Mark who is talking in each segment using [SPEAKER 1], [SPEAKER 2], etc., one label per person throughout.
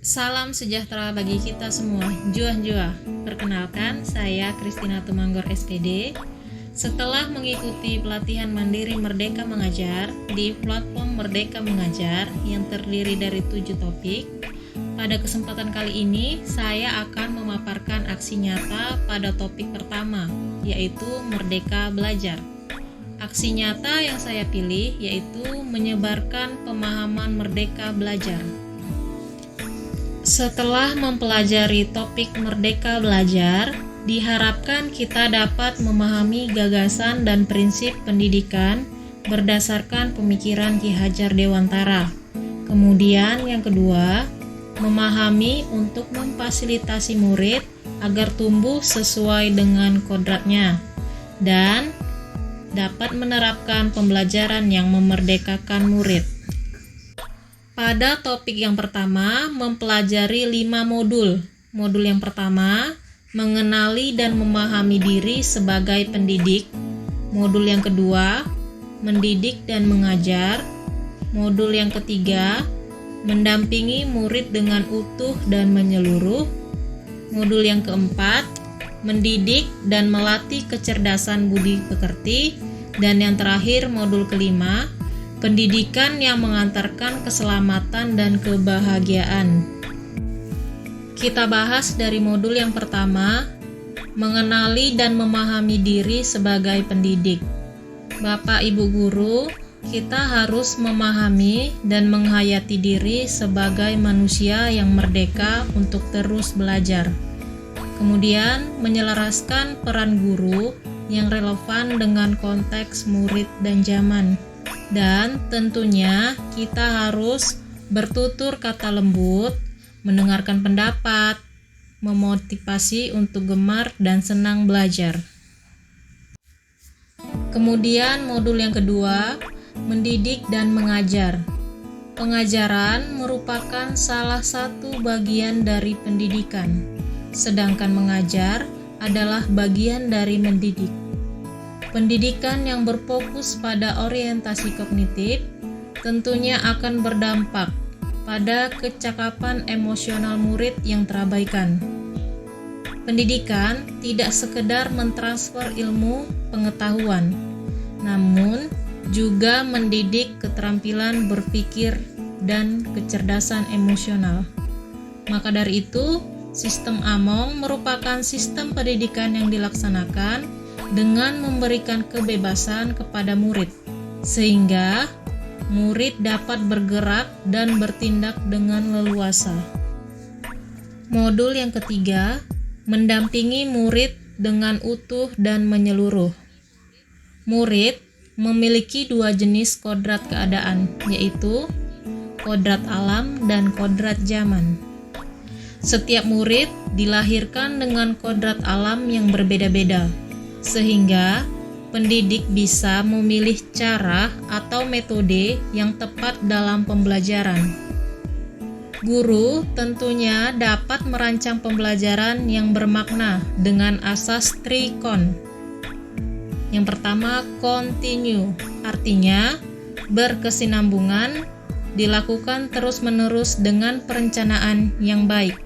[SPEAKER 1] Salam sejahtera bagi kita semua. Juah-juah. Perkenalkan, saya Kristina Tumanggor SPD. Setelah mengikuti pelatihan mandiri Merdeka Mengajar di platform Merdeka Mengajar yang terdiri dari 7 topik, pada kesempatan kali ini saya akan memaparkan aksi nyata pada topik pertama, yaitu Merdeka Belajar. Aksi nyata yang saya pilih yaitu menyebarkan pemahaman Merdeka Belajar. Setelah mempelajari topik Merdeka Belajar, diharapkan kita dapat memahami gagasan dan prinsip pendidikan berdasarkan pemikiran Ki Hajar Dewantara. Kemudian yang kedua, memahami untuk memfasilitasi murid agar tumbuh sesuai dengan kodratnya dan dapat menerapkan pembelajaran yang memerdekakan murid. Pada topik yang pertama, mempelajari 5 modul. Modul yang pertama, mengenali dan memahami diri sebagai pendidik. Modul yang kedua, mendidik dan mengajar. Modul yang ketiga, mendampingi murid dengan utuh dan menyeluruh. Modul yang keempat, mendidik dan melatih kecerdasan budi pekerti. Dan yang terakhir, modul kelima, pendidikan yang mengantarkan keselamatan dan kebahagiaan. Kita bahas dari modul yang pertama, mengenali dan memahami diri sebagai pendidik. Bapak Ibu guru, kita harus memahami dan menghayati diri sebagai manusia yang merdeka untuk terus belajar. Kemudian, menyelaraskan peran guru yang relevan dengan konteks murid dan zaman. Dan tentunya kita harus bertutur kata lembut, mendengarkan pendapat, memotivasi untuk gemar dan senang belajar. Kemudian modul yang kedua, mendidik dan mengajar. Pengajaran merupakan salah satu bagian dari pendidikan, sedangkan mengajar adalah bagian dari mendidik. Pendidikan yang berfokus pada orientasi kognitif tentunya akan berdampak pada kecakapan emosional murid yang terabaikan. Pendidikan tidak sekedar mentransfer ilmu pengetahuan, namun juga mendidik keterampilan berpikir dan kecerdasan emosional. Maka dari itu, sistem AMONG merupakan sistem pendidikan yang dilaksanakan dengan memberikan kebebasan kepada murid, sehingga murid dapat bergerak dan bertindak dengan leluasa. Modul yang ketiga, mendampingi murid dengan utuh dan menyeluruh. Murid memiliki 2 jenis kodrat keadaan, yaitu kodrat alam dan kodrat zaman. Setiap murid dilahirkan dengan kodrat alam yang berbeda-beda, sehingga pendidik bisa memilih cara atau metode yang tepat dalam pembelajaran. Guru tentunya dapat merancang pembelajaran yang bermakna dengan asas trikon. Yang pertama, continue, artinya berkesinambungan, dilakukan terus-menerus dengan perencanaan yang baik.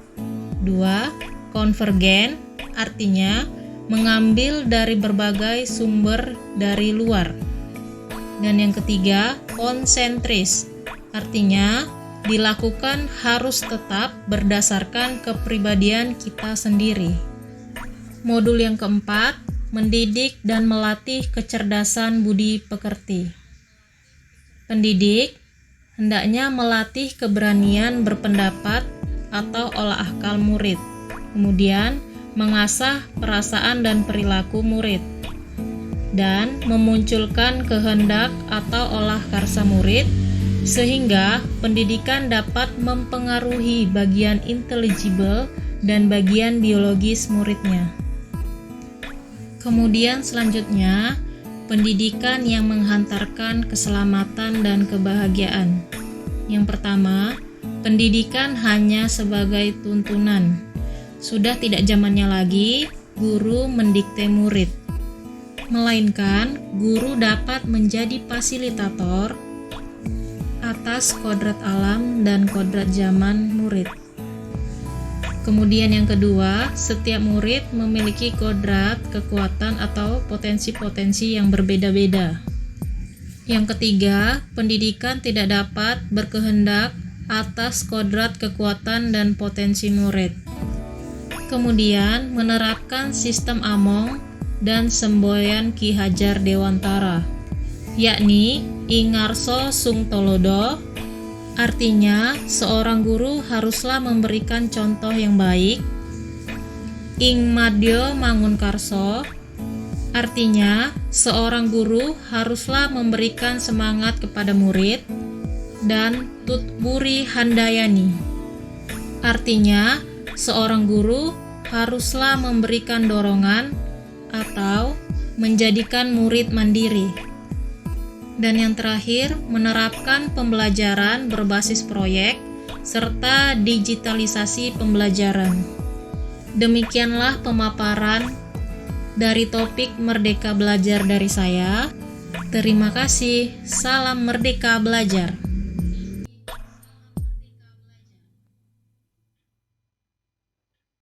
[SPEAKER 1] 2. Konvergen, artinya mengambil dari berbagai sumber dari luar. Dan yang ketiga, konsentris, artinya dilakukan harus tetap berdasarkan kepribadian kita sendiri. Modul yang keempat, mendidik dan melatih kecerdasan budi pekerti. Pendidik hendaknya melatih keberanian berpendapat atau olah akal murid. Kemudian mengasah perasaan dan perilaku murid, dan memunculkan kehendak atau olah karsa murid, sehingga pendidikan dapat mempengaruhi bagian intelligible dan bagian biologis muridnya. Kemudian selanjutnya, pendidikan yang menghantarkan keselamatan dan kebahagiaan. Yang pertama, pendidikan hanya sebagai tuntunan. Sudah tidak zamannya lagi guru mendikte murid, melainkan guru dapat menjadi fasilitator atas kodrat alam dan kodrat zaman murid. Kemudian yang kedua, setiap murid memiliki kodrat, kekuatan, atau potensi-potensi yang berbeda-beda. Yang ketiga, pendidikan tidak dapat berkehendak atas kodrat, kekuatan, dan potensi murid. Kemudian, menerapkan sistem Among dan semboyan Ki Hajar Dewantara, yakni Ingarso Sung Tolodo. Artinya, seorang guru haruslah memberikan contoh yang baik. Ing Madyo Mangunkarso, artinya seorang guru haruslah memberikan semangat kepada murid. Dan Tutburi Handayani, artinya seorang guru haruslah memberikan dorongan atau menjadikan murid mandiri. Dan yang terakhir, menerapkan pembelajaran berbasis proyek serta digitalisasi pembelajaran. Demikianlah pemaparan dari topik Merdeka Belajar dari saya. Terima kasih. Salam Merdeka Belajar.